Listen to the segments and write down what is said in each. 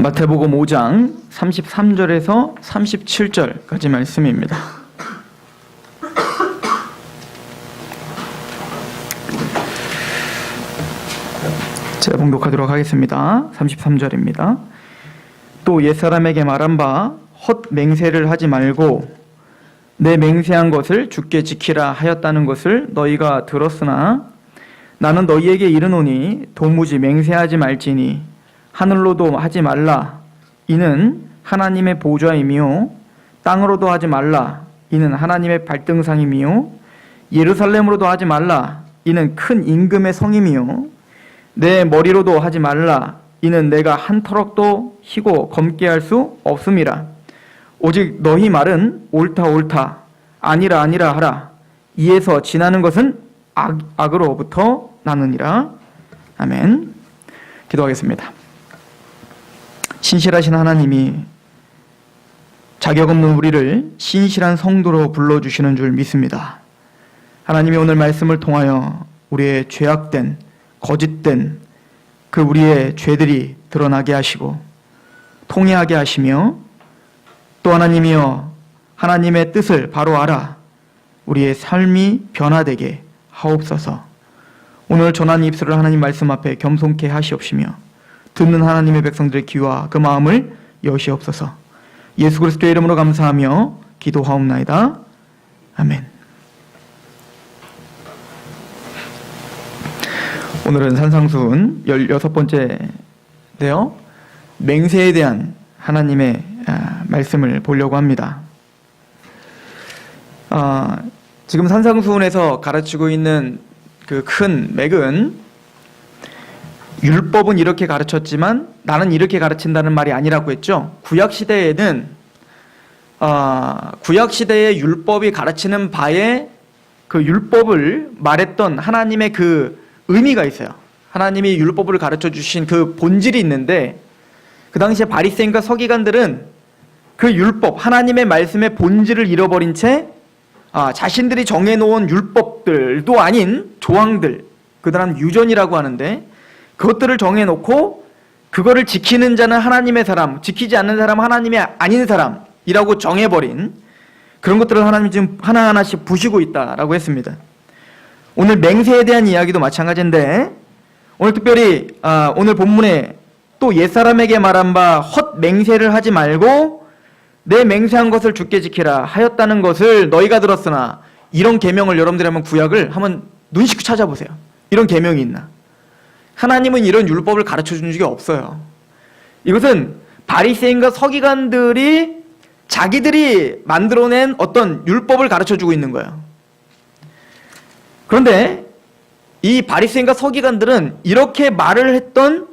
마태복음 5장 33절에서 37절까지 말씀입니다. 제가 봉독하도록 하겠습니다. 33절입니다. 또 옛사람에게 말한 바 헛 맹세를 하지 말고 내 맹세한 것을 주께 지키라 하였다는 것을 너희가 들었으나 나는 너희에게 이르노니 도무지 맹세하지 말지니 하늘로도 하지 말라 이는 하나님의 보좌이며 땅으로도 하지 말라 이는 하나님의 발등상이며 예루살렘으로도 하지 말라 이는 큰 임금의 성이며 내 머리로도 하지 말라 이는 내가 한 터럭도 희고 검게 할 수 없음이라. 오직 너희 말은 옳다 옳다 아니라 아니라 하라. 이에서 지나는 것은 악으로부터 나느니라. 아멘. 기도하겠습니다. 신실하신 하나님이 자격 없는 우리를 신실한 성도로 불러주시는 줄 믿습니다. 하나님이 오늘 말씀을 통하여 우리의 죄악된 거짓된 그 우리의 죄들이 드러나게 하시고 통회하게 하시며 또 하나님이여 하나님의 뜻을 바로 알아 우리의 삶이 변화되게 하옵소서. 오늘 전한 입술을 하나님 말씀 앞에 겸손케 하시옵시며 듣는 하나님의 백성들의 귀와 그 마음을 여시옵소서. 예수 그리스도의 이름으로 감사하며 기도하옵나이다. 아멘. 오늘은 산상수훈 16번째인데요. 맹세에 대한 하나님의 말씀을 보려고 합니다. 지금 산상수훈에서 가르치고 있는 그 큰 맥은 율법은 이렇게 가르쳤지만 나는 이렇게 가르친다는 말이 아니라고 했죠. 구약시대에는 구약시대의 율법이 가르치는 바에 그 율법을 말했던 하나님의 그 의미가 있어요. 하나님이 율법을 가르쳐 주신 그 본질이 있는데 그 당시에 바리새인과 서기관들은 그 율법, 하나님의 말씀의 본질을 잃어버린 채 자신들이 정해놓은 율법들도 아닌 조항들, 그다음 유전이라고 하는데 그것들을 정해놓고 그거를 지키는 자는 하나님의 사람, 지키지 않는 사람은 하나님이 아닌 사람이라고 정해버린 그런 것들을 하나님이 지금 하나하나씩 부시고 있다라고 했습니다. 오늘 맹세에 대한 이야기도 마찬가지인데 오늘 특별히 오늘 본문에 또 옛사람에게 말한 바 헛 맹세를 하지 말고 내 맹세한 것을 주께 지키라 하였다는 것을 너희가 들었으나 이런 계명을 여러분들이 한번 구약을 한번 눈 씻고 찾아보세요. 이런 계명이 있나? 하나님은 이런 율법을 가르쳐 준 적이 없어요. 이것은 바리새인과 서기관들이 자기들이 만들어낸 어떤 율법을 가르쳐 주고 있는 거예요. 그런데 이 바리새인과 서기관들은 이렇게 말을 했던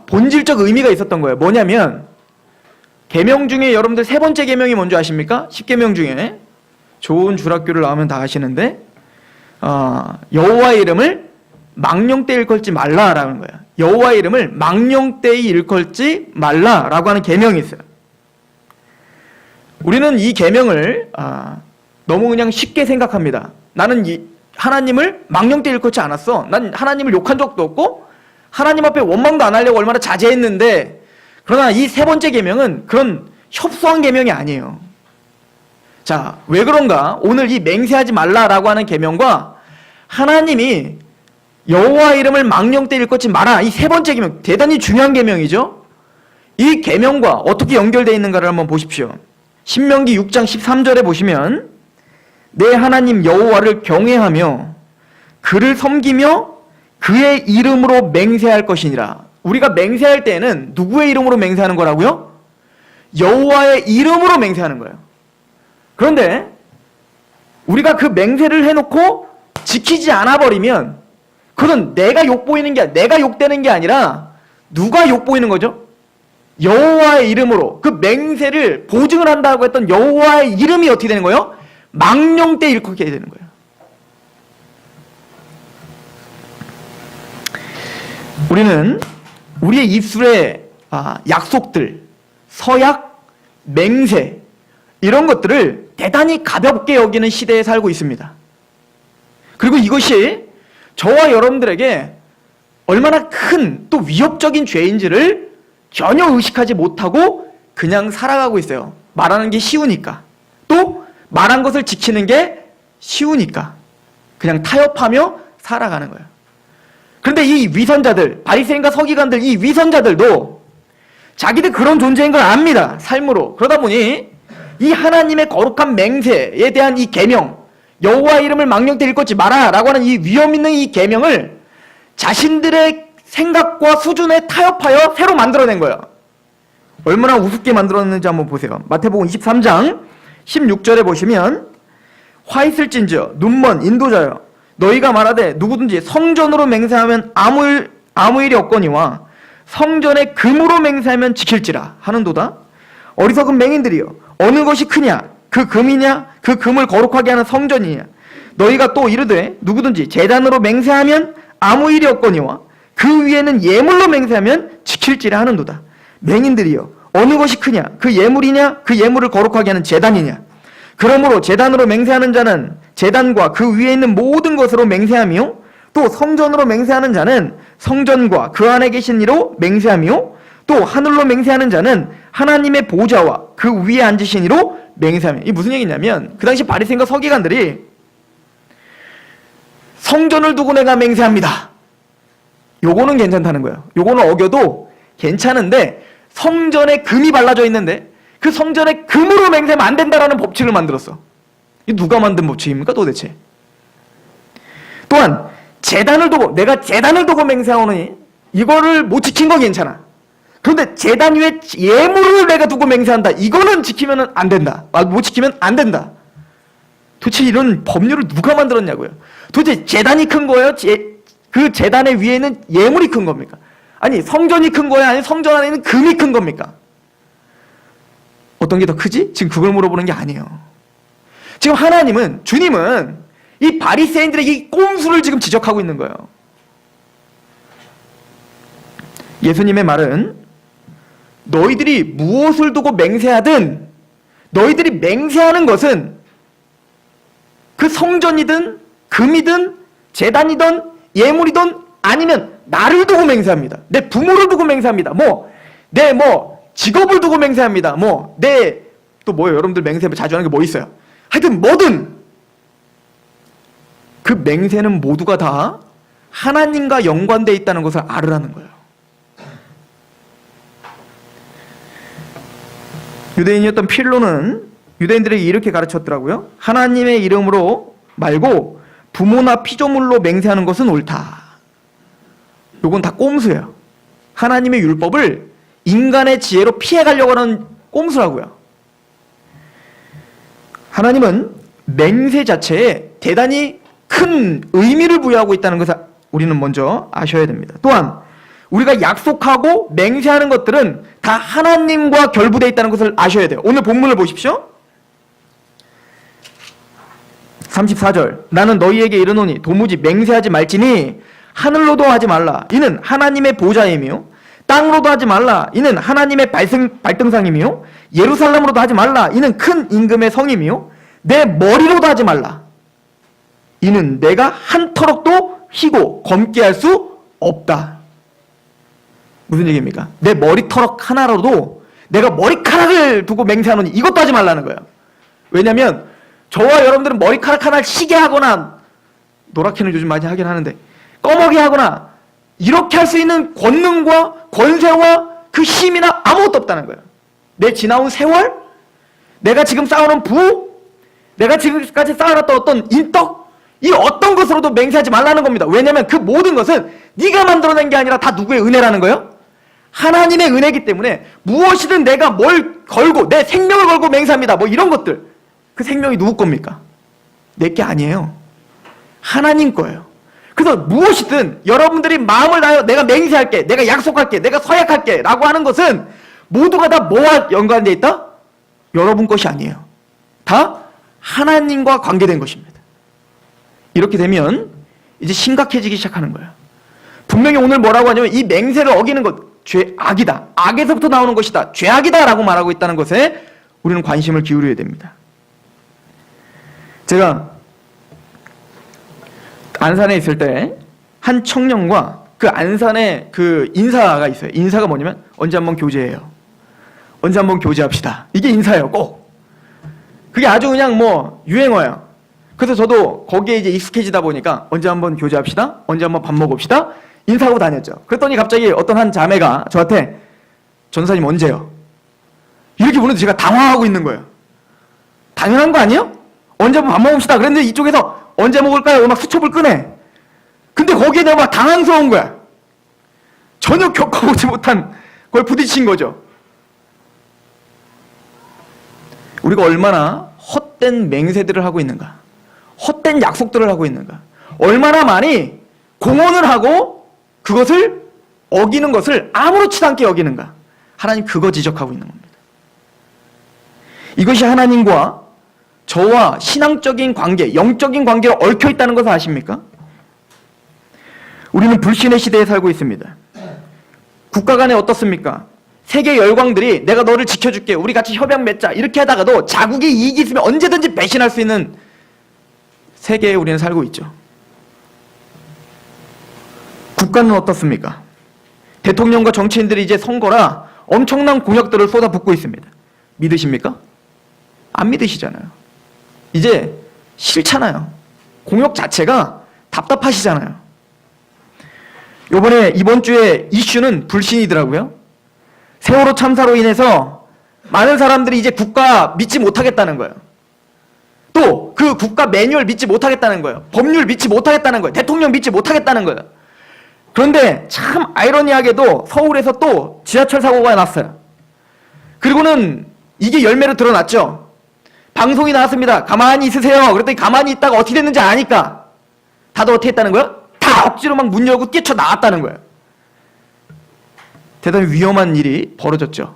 본질적 의미가 있었던 거예요. 뭐냐면 계명 중에 여러분들 세 번째 계명이 뭔지 아십니까? 10계명 중에 좋은 주락교를 나오면 다 아시는데 여호와의 이름을 망령때 일컬지 말라라는 거예요. 여호와의 이름을 망령때에 일컬지 말라라고 하는 계명이 있어요. 우리는 이 계명을 너무 그냥 쉽게 생각합니다. 나는 하나님을 망령때 일컬지 않았어. 난 하나님을 욕한 적도 없고 하나님 앞에 원망도 안 하려고 얼마나 자제했는데, 그러나 이 세 번째 계명은 그런 협소한 계명이 아니에요. 자, 왜 그런가? 오늘 이 맹세하지 말라라고 하는 계명과 하나님이 여호와의 이름을 망령때 일컫지 마라, 이 세 번째 계명, 대단히 중요한 계명이죠. 이 계명과 어떻게 연결되어 있는가를 한번 보십시오. 신명기 6장 13절에 보시면 내 하나님 여호와를 경외하며 그를 섬기며 그의 이름으로 맹세할 것이니라. 우리가 맹세할 때는 누구의 이름으로 맹세하는 거라고요? 여호와의 이름으로 맹세하는 거예요. 그런데 우리가 그 맹세를 해놓고 지키지 않아 버리면 그건 내가 욕보이는 게, 내가 욕되는 게 아니라 누가 욕보이는 거죠? 여호와의 이름으로 그 맹세를 보증을 한다고 했던 여호와의 이름이 어떻게 되는 거예요? 망령때 일컫게 되는 거예요. 우리는 우리의 입술의 약속들, 서약, 맹세 이런 것들을 대단히 가볍게 여기는 시대에 살고 있습니다. 그리고 이것이 저와 여러분들에게 얼마나 큰 또 위협적인 죄인지를 전혀 의식하지 못하고 그냥 살아가고 있어요. 말하는 게 쉬우니까. 또 말한 것을 지키는 게 쉬우니까. 그냥 타협하며 살아가는 거예요. 그런데 이 위선자들, 바리새인과 서기관들, 이 위선자들도 자기들 그런 존재인 걸 압니다. 삶으로. 그러다 보니 이 하나님의 거룩한 맹세에 대한 이 계명, 여호와 이름을 망령되이 일컫지 마라 라고 하는 이 위험 있는 이 계명을 자신들의 생각과 수준에 타협하여 새로 만들어낸 거예요. 얼마나 우습게 만들었는지 한번 보세요. 마태복음 23장 16절에 보시면 화 있을진저 눈먼 인도자여 너희가 말하되 누구든지 성전으로 맹세하면 아무 일이 없거니와 성전에 금으로 맹세하면 지킬지라 하는도다. 어리석은 맹인들이여 어느 것이 크냐 그 금이냐 그 금을 거룩하게 하는 성전이냐 너희가 또 이르되 누구든지 제단으로 맹세하면 아무 일이 없거니와 그 위에는 예물로 맹세하면 지킬지라 하는도다. 맹인들이여 어느 것이 크냐 그 예물이냐 그 예물을 거룩하게 하는 제단이냐. 그러므로 제단으로 맹세하는 자는 제단과 그 위에 있는 모든 것으로 맹세하며 또 성전으로 맹세하는 자는 성전과 그 안에 계신 이로 맹세하며 또 하늘로 맹세하는 자는 하나님의 보좌와 그 위에 앉으신 이로 맹세하며. 이 무슨 얘기냐면 그 당시 바리새인과 서기관들이 성전을 두고 내가 맹세합니다. 요거는 괜찮다는 거예요. 요거는 어겨도 괜찮은데 성전에 금이 발라져 있는데 그 성전에 금으로 맹세하면 안 된다라는 법칙을 만들었어. 이 누가 만든 법칙입니까 도대체? 또한 제단을 두고 내가 제단을 두고 맹세하오니 이거를 못 지킨 건 괜찮아. 그런데 제단 위에 예물을 내가 두고 맹세한다. 이거는 지키면 안 된다. 못 지키면 안 된다. 도대체 이런 법률을 누가 만들었냐고요. 도대체 제단이 큰 거예요? 그 제단의 위에는 예물이 큰 겁니까? 아니 성전이 큰 거예요? 아니 성전 안에 있는 금이 큰 겁니까? 어떤 게 더 크지? 지금 그걸 물어보는 게 아니에요. 지금 하나님은, 주님은 이 바리새인들의 이 꼼수를 지금 지적하고 있는 거예요. 예수님의 말은 너희들이 무엇을 두고 맹세하든 너희들이 맹세하는 것은 그 성전이든 금이든 제단이든 예물이든 아니면 나를 두고 맹세합니다. 내 부모를 두고 맹세합니다. 내 직업을 두고 맹세합니다. 또 뭐예요? 여러분들 맹세 자주 하는 게 뭐 있어요? 하여튼 뭐든 그 맹세는 모두가 다 하나님과 연관되어 있다는 것을 알으라는 거예요. 유대인이었던 필로는 유대인들에게 이렇게 가르쳤더라고요. 하나님의 이름으로 말고 부모나 피조물로 맹세하는 것은 옳다. 요건 다 꼼수예요. 하나님의 율법을 인간의 지혜로 피해가려고 하는 꼼수라고요. 하나님은 맹세 자체에 대단히 큰 의미를 부여하고 있다는 것을 우리는 먼저 아셔야 됩니다. 또한 우리가 약속하고 맹세하는 것들은 다 하나님과 결부되어 있다는 것을 아셔야 돼요. 오늘 본문을 보십시오. 34절 나는 너희에게 이르노니 도무지 맹세하지 말지니 하늘로도 하지 말라 이는 하나님의 보좌이며 땅으로도 하지 말라 이는 하나님의 발등상이며 예루살렘으로도 하지 말라 이는 큰 임금의 성이며 내 머리로도 하지 말라 이는 내가 한 터럭도 휘고 검게 할 수 없다. 무슨 얘기입니까? 내 머리터럭 하나로도 내가 머리카락을 두고 맹세하노니 이것도 하지 말라는 거예요. 왜냐하면 저와 여러분들은 머리카락 하나를 시게 하거나 노랗게는 요즘 많이 하긴 하는데 꺼먹게 하거나 이렇게 할 수 있는 권능과 권세와 그 힘이나 아무것도 없다는 거예요. 내 지나온 세월, 내가 지금 쌓아놓은 부, 내가 지금까지 쌓아놨던 어떤 인덕, 이 어떤 것으로도 맹세하지 말라는 겁니다. 왜냐하면 그 모든 것은 네가 만들어낸 게 아니라 다 누구의 은혜라는 거예요? 하나님의 은혜이기 때문에 무엇이든 내가 뭘 걸고 내 생명을 걸고 맹세합니다. 이런 것들, 그 생명이 누구 겁니까? 내 게 아니에요. 하나님 거예요. 그래서 무엇이든 여러분들이 마음을 다하여 내가 맹세할게, 내가 약속할게, 내가 서약할게 라고 하는 것은 모두가 다 뭐와 연관되어 있다? 여러분 것이 아니에요. 다 하나님과 관계된 것입니다. 이렇게 되면 이제 심각해지기 시작하는 거예요. 분명히 오늘 뭐라고 하냐면 이 맹세를 어기는 것, 죄악이다. 악에서부터 나오는 것이다. 죄악이다 라고 말하고 있다는 것에 우리는 관심을 기울여야 됩니다. 제가 안산에 있을 때 한 청년과 그 안산에 그 인사가 있어요. 인사가 뭐냐면 언제 한번 교제해요. 언제 한번 교제합시다. 이게 인사예요, 꼭. 그게 아주 그냥 뭐 유행어예요. 그래서 저도 거기에 이제 익숙해지다 보니까 언제 한번 교제합시다. 언제 한번 밥 먹읍시다. 인사하고 다녔죠. 그랬더니 갑자기 어떤 한 자매가 저한테 전사님 언제요? 이렇게 보는데 제가 당황하고 있는 거예요. 당연한 거 아니에요? 언제 한번 밥 먹읍시다. 그랬는데 이쪽에서 언제 먹을까요? 막 수첩을 꺼내. 근데 거기에 내가 막 당황스러운 거야. 전혀 겪어보지 못한 걸 부딪힌 거죠. 우리가 얼마나 헛된 맹세들을 하고 있는가. 헛된 약속들을 하고 있는가. 얼마나 많이 공언을 하고 그것을 어기는 것을 아무렇지도 않게 여기는가. 하나님 그거 지적하고 있는 겁니다. 이것이 하나님과 저와 신앙적인 관계, 영적인 관계로 얽혀 있다는 것을 아십니까? 우리는 불신의 시대에 살고 있습니다. 국가 간에 어떻습니까? 세계 열강들이 내가 너를 지켜줄게, 우리 같이 협약 맺자 이렇게 하다가도 자국의 이익이 있으면 언제든지 배신할 수 있는 세계에 우리는 살고 있죠. 국가는 어떻습니까? 대통령과 정치인들이 이제 선거라 엄청난 공약들을 쏟아붓고 있습니다. 믿으십니까? 안 믿으시잖아요. 이제 싫잖아요. 공약 자체가 답답하시잖아요. 이번 주에 이슈는 불신이더라고요. 세월호 참사로 인해서 많은 사람들이 이제 국가 믿지 못하겠다는 거예요. 또 그 국가 매뉴얼 믿지 못하겠다는 거예요. 법률 믿지 못하겠다는 거예요. 대통령 믿지 못하겠다는 거예요. 그런데 참 아이러니하게도 서울에서 또 지하철 사고가 났어요. 그리고는 이게 열매로 드러났죠. 방송이 나왔습니다. 가만히 있으세요. 그랬더니 가만히 있다가 어떻게 됐는지 아니까 다들 어떻게 했다는 거예요? 다 억지로 막 문 열고 뛰쳐나왔다는 거예요. 대단히 위험한 일이 벌어졌죠.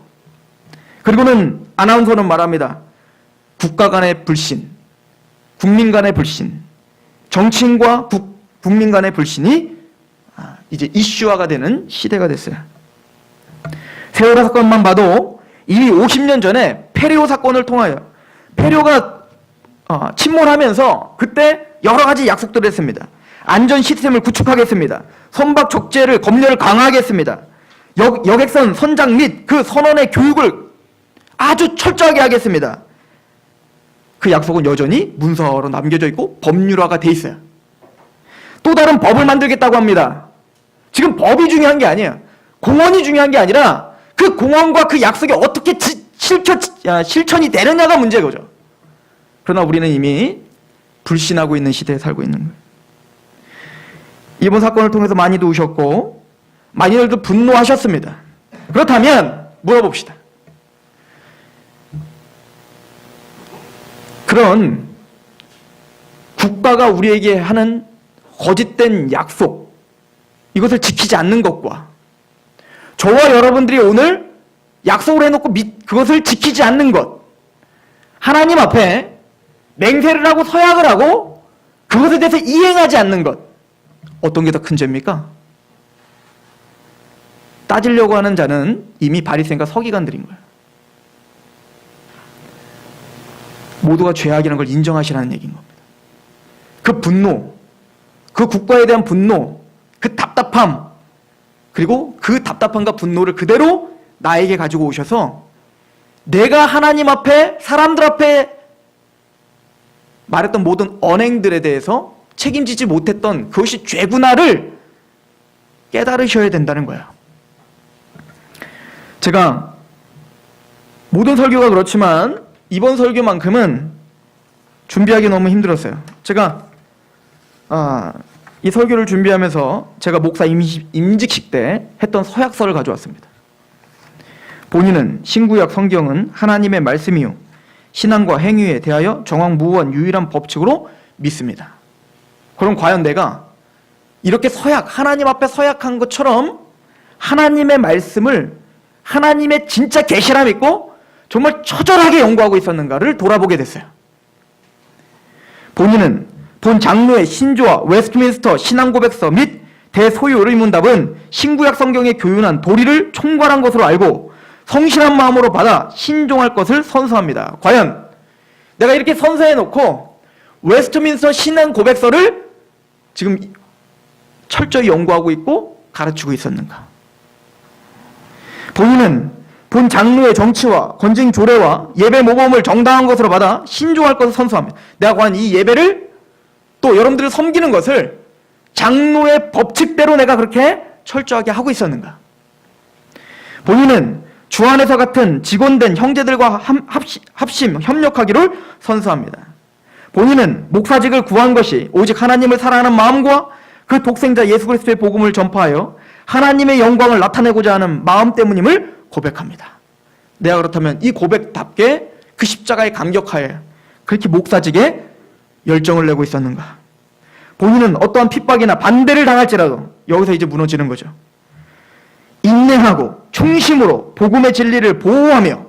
그리고는 아나운서는 말합니다. 국가 간의 불신, 국민 간의 불신, 정치인과 국민 간의 불신이 이제 이슈화가 되는 시대가 됐어요. 세월호 사건만 봐도 이미 50년 전에 페리오 사건을 통하여 페리오가 침몰하면서 그때 여러 가지 약속들을 했습니다. 안전 시스템을 구축하겠습니다. 선박 족제를 검열을 강화하겠습니다. 여객선 선장 및 그 선원의 교육을 아주 철저하게 하겠습니다. 그 약속은 여전히 문서로 남겨져 있고 법률화가 돼 있어요. 또 다른 법을 만들겠다고 합니다. 지금 법이 중요한 게 아니에요. 공언이 중요한 게 아니라 그 공언과 그 약속이 어떻게 실천이 되느냐가 문제인 거죠. 그러나 우리는 이미 불신하고 있는 시대에 살고 있는 거예요. 이번 사건을 통해서 많이도 우셨고 많이들도 분노하셨습니다. 그렇다면 물어봅시다. 그런 국가가 우리에게 하는 거짓된 약속, 이것을 지키지 않는 것과 저와 여러분들이 오늘 약속을 해놓고 그것을 지키지 않는 것, 하나님 앞에 맹세를 하고 서약을 하고 그것에 대해서 이행하지 않는 것, 어떤 게 더 큰 죄입니까? 따지려고 하는 자는 이미 바리새인과 서기관들인 거예요. 모두가 죄악이라는 걸 인정하시라는 얘기인 겁니다. 그 분노, 그 국가에 대한 분노, 그 답답함, 그리고 그 답답함과 분노를 그대로 나에게 가지고 오셔서 내가 하나님 앞에, 사람들 앞에 말했던 모든 언행들에 대해서 책임지지 못했던 그것이 죄구나를 깨달으셔야 된다는 거예요. 제가 모든 설교가 그렇지만 이번 설교만큼은 준비하기 너무 힘들었어요. 제가 이 설교를 준비하면서 제가 목사 임직식 때 했던 서약서를 가져왔습니다. 본인은 신구약 성경은 하나님의 말씀이요 신앙과 행위에 대하여 정확무원 유일한 법칙으로 믿습니다. 그럼 과연 내가 이렇게 하나님 앞에 서약한 것처럼 하나님의 말씀을 하나님의 진짜 계시라 믿고 정말 처절하게 연구하고 있었는가를 돌아보게 됐어요. 본인은 본 장로의 신조와 웨스트민스터 신앙고백서 및 대소요 의문답은 신구약 성경에 교훈한 도리를 총괄한 것으로 알고 성실한 마음으로 받아 신종할 것을 선서합니다. 과연 내가 이렇게 선서해놓고 웨스트민스터 신앙고백서를 지금 철저히 연구하고 있고 가르치고 있었는가? 본인은 본 장로의 정치와 건진 조례와 예배 모범을 정당한 것으로 받아 신중할 것을 선서합니다. 내가 과연 이 예배를 또 여러분들을 섬기는 것을 장로의 법칙대로 내가 그렇게 철저하게 하고 있었는가? 본인은 주 안에서 같은 직원된 형제들과 합심, 협력하기를 선서합니다. 본인은 목사직을 구한 것이 오직 하나님을 사랑하는 마음과 그 독생자 예수 그리스도의 복음을 전파하여 하나님의 영광을 나타내고자 하는 마음 때문임을 고백합니다. 내가 그렇다면 이 고백답게 그 십자가에 감격하여 그렇게 목사직에 열정을 내고 있었는가? 본인은 어떠한 핍박이나 반대를 당할지라도 여기서 이제 무너지는 거죠. 인내하고 충심으로 복음의 진리를 보호하며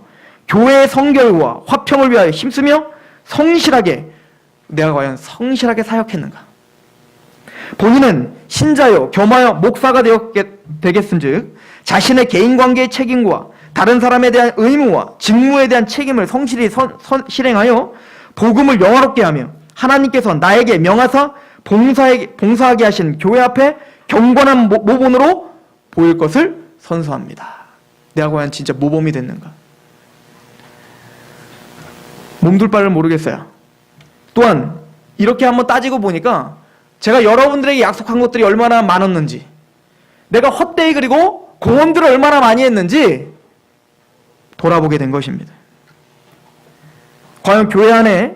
교회의 성결과 화평을 위하여 힘쓰며 성실하게, 내가 과연 성실하게 사역했는가? 본인은 신자요 겸하여 목사가 되겠은즉 자신의 개인관계의 책임과 다른 사람에 대한 의무와 직무에 대한 책임을 성실히 실행하여 복음을 영화롭게 하며 하나님께서 나에게 명하사 봉사하게 하신 교회 앞에 경건한 모본으로 보일 것을 선서합니다. 내가 과연 진짜 모범이 됐는가? 몸둘 바를 모르겠어요. 또한 이렇게 한번 따지고 보니까 제가 여러분들에게 약속한 것들이 얼마나 많았는지, 내가 헛되이 그리고 고언들을 얼마나 많이 했는지 돌아보게 된 것입니다. 과연 교회 안에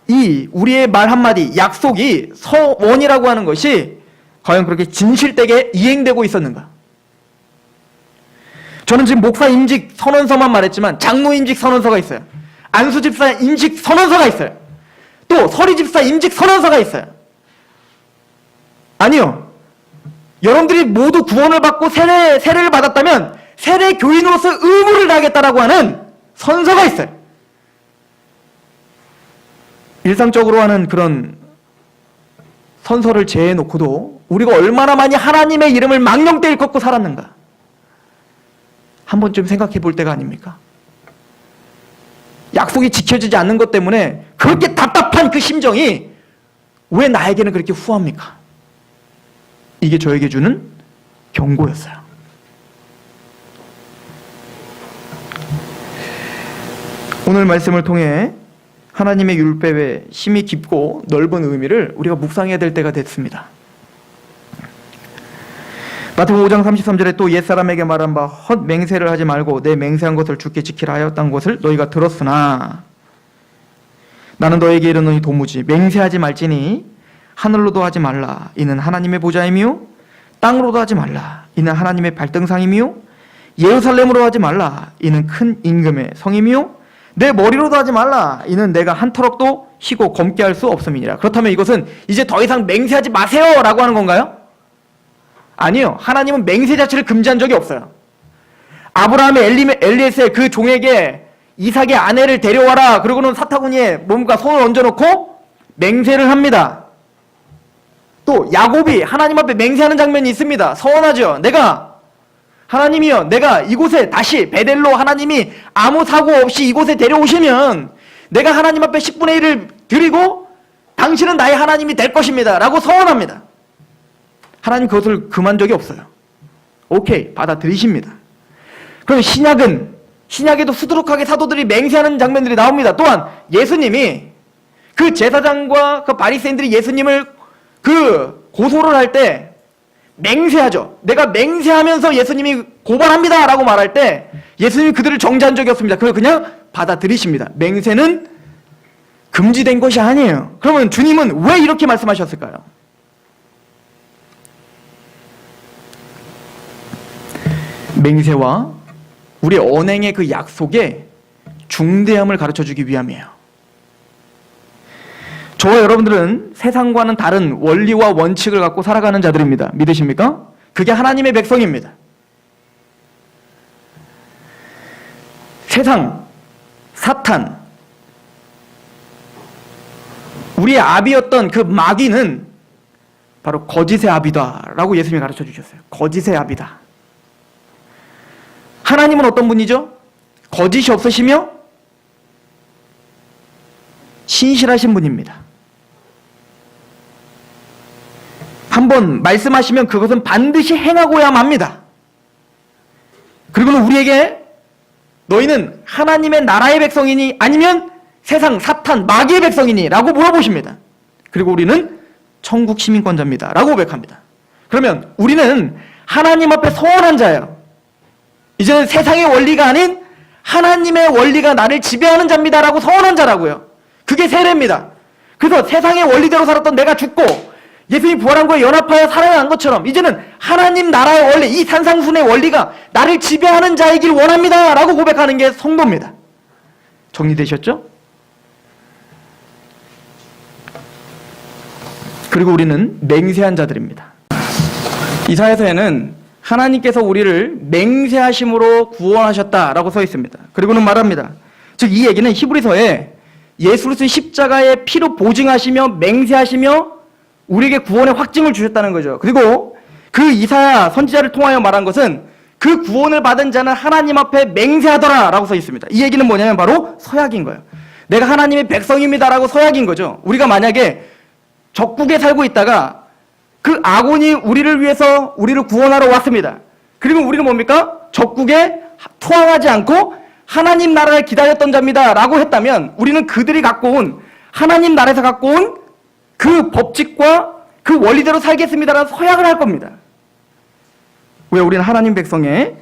이 우리의 말 한마디, 약속이 서원이라고 하는 것이 과연 그렇게 진실되게 이행되고 있었는가? 저는 지금 목사 임직 선언서만 말했지만 장로 임직 선언서가 있어요. 안수 집사 임직 선언서가 있어요. 또 서리 집사 임직 선언서가 있어요. 아니요. 여러분들이 모두 구원을 받고 세례를 받았다면 세례 교인으로서 의무를 다하겠다라고 하는 선서가 있어요. 일상적으로 하는 그런 선서를 제해놓고도 우리가 얼마나 많이 하나님의 이름을 망령되이 걷고 살았는가? 한 번쯤 생각해 볼 때가 아닙니까? 약속이 지켜지지 않는 것 때문에 그렇게 답답한 그 심정이 왜 나에게는 그렇게 후합니까? 이게 저에게 주는 경고였어요. 오늘 말씀을 통해 하나님의 율법의 심히 깊고 넓은 의미를 우리가 묵상해야 될 때가 됐습니다. 마태복음 5장 33절에 또 옛사람에게 말한 바 헛 맹세를 하지 말고 내 맹세한 것을 주께 지키라 하였다는 것을 너희가 들었으나 나는 너에게 이르노니 도무지 맹세하지 말지니 하늘로도 하지 말라 이는 하나님의 보좌이며 땅으로도 하지 말라 이는 하나님의 발등상이며 예루살렘으로 하지 말라 이는 큰 임금의 성이며 내 머리로도 하지 말라 이는 내가 한 터럭도 희고 검게 할 수 없음이니라. 그렇다면 이것은 이제 더 이상 맹세하지 마세요 라고 하는 건가요? 아니요. 하나님은 맹세 자체를 금지한 적이 없어요. 아브라함의 엘리에셀 그 종에게 이삭의 아내를 데려와라 그러고는 사타구니에 몸과 손을 얹어놓고 맹세를 합니다. 또 야곱이 하나님 앞에 맹세하는 장면이 있습니다. 서원하죠. 하나님이여 내가 이곳에 다시 베델로 하나님이 아무 사고 없이 이곳에 데려오시면 내가 하나님 앞에 10분의 1을 드리고 당신은 나의 하나님이 될 것입니다 라고 서원합니다. 하나님 그것을 금한 적이 없어요. 오케이, 받아들이십니다. 그럼 신약에도 수두룩하게 사도들이 맹세하는 장면들이 나옵니다. 또한 예수님이 그 제사장과 그 바리새인들이 예수님을 그 고소를 할 때 맹세하죠. 내가 맹세하면서 예수님이 고발합니다 라고 말할 때 예수님이 그들을 정죄한 적이 없습니다. 그걸 그냥 받아들이십니다. 맹세는 금지된 것이 아니에요. 그러면 주님은 왜 이렇게 말씀하셨을까요? 맹세와 우리 언행의 그 약속의 중대함을 가르쳐주기 위함이에요. 저와 여러분들은 세상과는 다른 원리와 원칙을 갖고 살아가는 자들입니다. 믿으십니까? 그게 하나님의 백성입니다. 세상, 사탄, 우리의 아비였던 그 마귀는 바로 거짓의 아비다라고 예수님이 가르쳐 주셨어요. 거짓의 아비다. 하나님은 어떤 분이죠? 거짓이 없으시며 신실하신 분입니다. 한 한번 말씀하시면 그것은 반드시 행하고야만 합니다. 그리고는 우리에게 너희는 하나님의 나라의 백성이니 아니면 세상 사탄 마귀의 백성이니 라고 물어보십니다. 그리고 우리는 천국 시민권자입니다 라고 고백합니다. 그러면 우리는 하나님 앞에 서원한 자예요. 이제는 세상의 원리가 아닌 하나님의 원리가 나를 지배하는 자입니다 라고 서원한 자라고요. 그게 세례입니다. 그래서 세상의 원리대로 살았던 내가 죽고 예수님이 부활한 거에 연합하여 살아난 것처럼 이제는 하나님 나라의 원리, 이 산상순의 원리가 나를 지배하는 자이길 원합니다 라고 고백하는 게 성도입니다. 정리되셨죠? 그리고 우리는 맹세한 자들입니다. 이사야서에는 하나님께서 우리를 맹세하심으로 구원하셨다라고 써 있습니다. 그리고는 말합니다. 즉 이 얘기는 히브리서에 예수 그리스도의 십자가의 피로 보증하시며 맹세하시며 우리에게 구원의 확증을 주셨다는 거죠. 그리고 그 이사야 선지자를 통하여 말한 것은 그 구원을 받은 자는 하나님 앞에 맹세하더라 라고 써 있습니다. 이 얘기는 뭐냐면 바로 서약인 거예요. 내가 하나님의 백성입니다 라고 서약인 거죠. 우리가 만약에 적국에 살고 있다가 그 아곤이 우리를 위해서 우리를 구원하러 왔습니다. 그리고 우리는 뭡니까? 적국에 투항하지 않고 하나님 나라를 기다렸던 자입니다 라고 했다면 우리는 그들이 갖고 온 하나님 나라에서 갖고 온 그 법칙과 그 원리대로 살겠습니다라는 서약을 할 겁니다. 왜? 우리는 하나님 백성의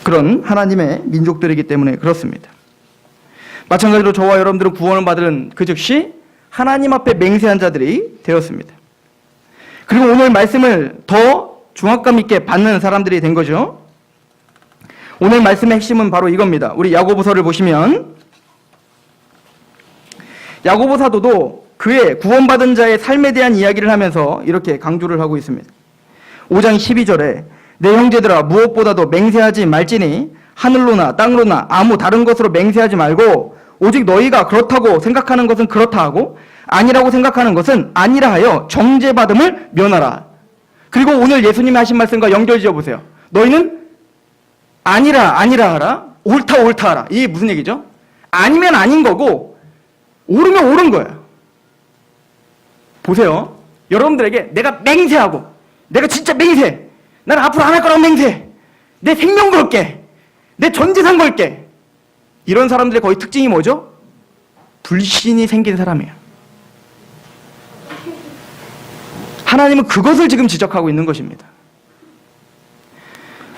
그런 하나님의 민족들이기 때문에 그렇습니다. 마찬가지로 저와 여러분들은 구원을 받은 그 즉시 하나님 앞에 맹세한 자들이 되었습니다. 그리고 오늘 말씀을 더 중압감 있게 받는 사람들이 된 거죠. 오늘 말씀의 핵심은 바로 이겁니다. 우리 야고보서를 보시면 야고보 사도도 그의 구원받은 자의 삶에 대한 이야기를 하면서 이렇게 강조를 하고 있습니다. 5장 12절에 내 형제들아 무엇보다도 맹세하지 말지니 하늘로나 땅으로나 아무 다른 것으로 맹세하지 말고 오직 너희가 그렇다고 생각하는 것은 그렇다 하고 아니라고 생각하는 것은 아니라 하여 정죄받음을 면하라. 그리고 오늘 예수님이 하신 말씀과 연결 지어보세요. 너희는 아니라 하라, 옳다 하라. 이게 무슨 얘기죠? 아니면 아닌 거고 옳으면 옳은 거예요. 보세요. 여러분들에게 내가 맹세하고 내가 진짜 맹세, 나는 앞으로 안 할 거라고 맹세, 내 생명 걸게, 내 전 재산 걸게, 이런 사람들의 거의 특징이 뭐죠? 불신이 생긴 사람이에요. 하나님은 그것을 지금 지적하고 있는 것입니다.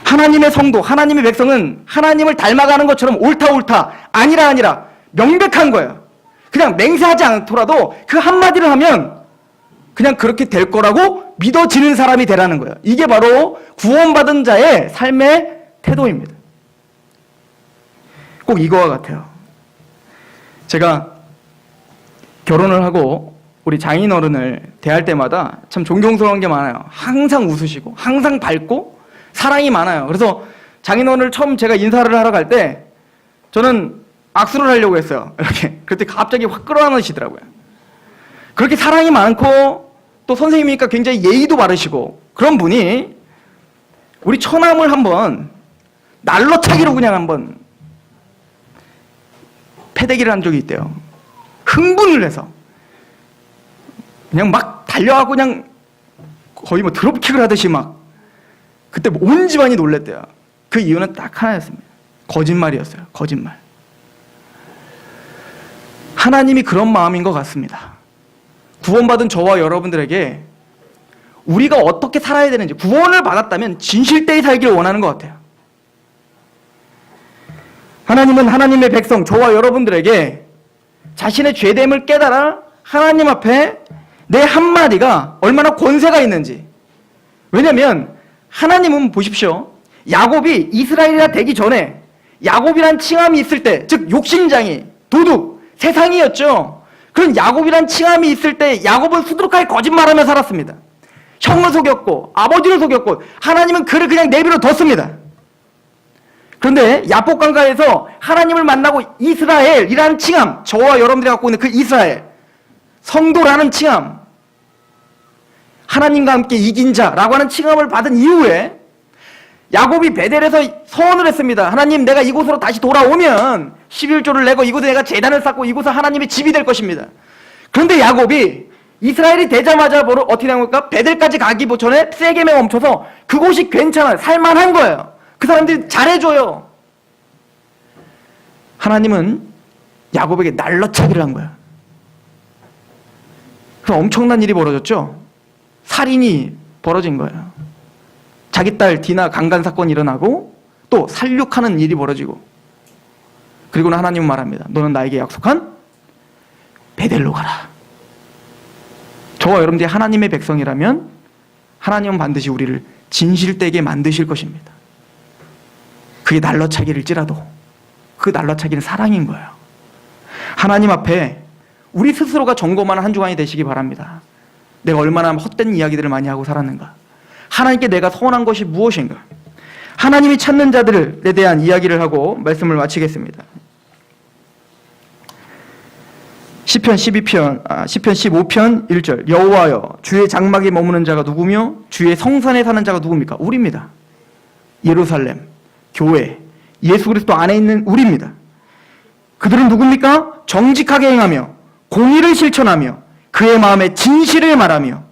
하나님의 성도, 하나님의 백성은 하나님을 닮아가는 것처럼 옳다 아니라 명백한 거예요. 그냥 맹세하지 않더라도 그 한마디를 하면 그냥 그렇게 될 거라고 믿어지는 사람이 되라는 거예요. 이게 바로 구원받은 자의 삶의 태도입니다. 꼭 이거와 같아요. 제가 결혼을 하고 우리 장인어른을 대할 때마다 참 존경스러운 게 많아요. 항상 웃으시고 항상 밝고 사랑이 많아요. 그래서 장인어른을 처음 제가 인사를 하러 갈 때 저는 악수를 하려고 했어요. 이렇게. 그때 갑자기 확 끌어안으시더라고요. 그렇게 사랑이 많고 또 선생님이니까 굉장히 예의도 바르시고 그런 분이 우리 처남을 한번 날로차기로 그냥 한번 패대기를 한 적이 있대요. 흥분을 해서 그냥 막 달려가고 그냥 거의 뭐 드롭킥을 하듯이 막 그때 온 집안이 놀랬대요. 그 이유는 딱 하나였습니다. 거짓말이었어요. 거짓말. 하나님이 그런 마음인 것 같습니다. 구원받은 저와 여러분들에게 우리가 어떻게 살아야 되는지, 구원을 받았다면 진실되이 살기를 원하는 것 같아요. 하나님은 하나님의 백성, 저와 여러분들에게 자신의 죄됨을 깨달아 하나님 앞에 내 한마디가 얼마나 권세가 있는지. 왜냐하면 하나님은 보십시오. 야곱이 이스라엘이라 되기 전에 야곱이란 칭함이 있을 때, 즉 욕심장이, 도둑, 세상이었죠. 그런 야곱이란 칭함이 있을 때 야곱은 수두룩하게 거짓말하며 살았습니다. 형을 속였고 아버지를 속였고 하나님은 그를 그냥 내버려 뒀습니다. 그런데 야복강가에서 하나님을 만나고 이스라엘이라는 칭함, 저와 여러분들이 갖고 있는 그 이스라엘, 성도라는 칭함, 하나님과 함께 이긴 자라고 하는 칭함을 받은 이후에 야곱이 베델에서 서원을 했습니다. 하나님, 내가 이곳으로 다시 돌아오면 11조를 내고 이곳에 내가 제단을 쌓고 이곳은 하나님의 집이 될 것입니다. 그런데 야곱이 이스라엘이 되자마자 어떻게 된 겁니까? 베델까지 가기 전에 세겜에 멈춰서 그곳이 괜찮아요. 살만한 거예요. 그 사람들이 잘해줘요. 하나님은 야곱에게 날라차기를 한 거예요. 그래서 엄청난 일이 벌어졌죠. 살인이 벌어진 거예요. 자기 딸 디나 강간 사건이 일어나고 또 살육하는 일이 벌어지고, 그리고는 하나님은 말합니다. 너는 나에게 약속한 베델로 가라. 저와 여러분들이 하나님의 백성이라면 하나님은 반드시 우리를 진실되게 만드실 것입니다. 그게 날라차기일지라도 그 날라차기는 사랑인 거예요. 하나님 앞에 우리 스스로가 점검하는 한 주간이 되시기 바랍니다. 내가 얼마나 헛된 이야기들을 많이 하고 살았는가, 하나님께 내가 서운한 것이 무엇인가. 하나님이 찾는 자들에 대한 이야기를 하고 말씀을 마치겠습니다. 시편 15편 1절. 여호와여, 주의 장막에 머무는 자가 누구며 주의 성산에 사는 자가 누굽니까? 우리입니다. 예루살렘, 교회, 예수 그리스도 안에 있는 우리입니다. 그들은 누굽니까? 정직하게 행하며 공의를 실천하며 그의 마음에 진실을 말하며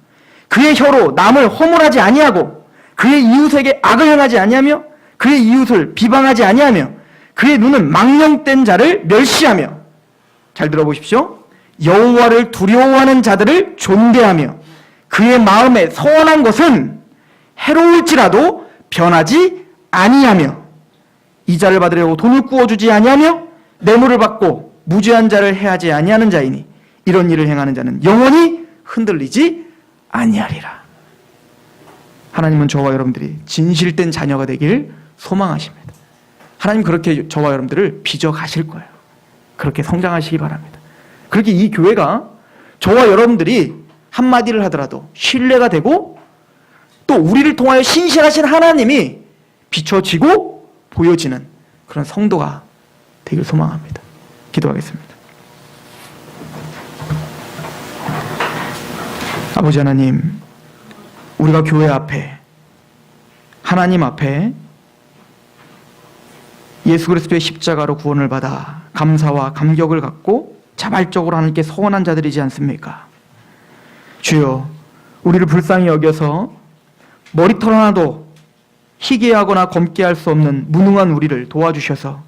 그의 혀로 남을 허물하지 아니하고 그의 이웃에게 악을 행하지 아니하며 그의 이웃을 비방하지 아니하며 그의 눈은 망령된 자를 멸시하며. 잘 들어보십시오. 여호와를 두려워하는 자들을 존대하며 그의 마음에 서원한 것은 해로울지라도 변하지 아니하며 이자를 받으려고 돈을 구워주지 아니하며 뇌물을 받고 무죄한 자를 해하지 아니하는 자이니 이런 일을 행하는 자는 영원히 흔들리지 아니하리라. 하나님은 저와 여러분들이 진실된 자녀가 되길 소망하십니다. 하나님 그렇게 저와 여러분들을 빚어 가실 거예요. 그렇게 성장하시기 바랍니다. 그렇게 이 교회가 저와 여러분들이 한마디를 하더라도 신뢰가 되고 또 우리를 통하여 신실하신 하나님이 비춰지고 보여지는 그런 성도가 되길 소망합니다. 기도하겠습니다. 아버지 하나님, 우리가 교회 앞에, 하나님 앞에 예수 그리스도의 십자가로 구원을 받아 감사와 감격을 갖고 자발적으로 하나님께 서원한 자들이지 않습니까? 주여, 우리를 불쌍히 여겨서 머리털 하나도 희게 하거나 검게 할 수 없는 무능한 우리를 도와주셔서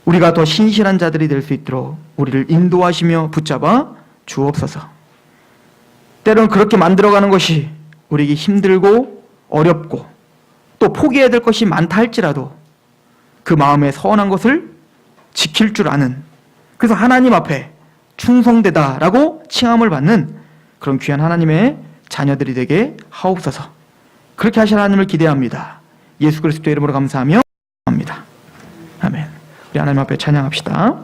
우리가 더 신실한 자들이 될 수 있도록 우리를 인도하시며 붙잡아 주옵소서. 때로는 그렇게 만들어가는 것이 우리에게 힘들고 어렵고 또 포기해야 될 것이 많다 할지라도 그 마음에 서원한 것을 지킬 줄 아는, 그래서 하나님 앞에 충성되다라고 칭함을 받는 그런 귀한 하나님의 자녀들이 되게 하옵소서. 그렇게 하실 하나님을 기대합니다. 예수 그리스도의 이름으로 감사하며 합니다. 아멘. 우리 하나님 앞에 찬양합시다.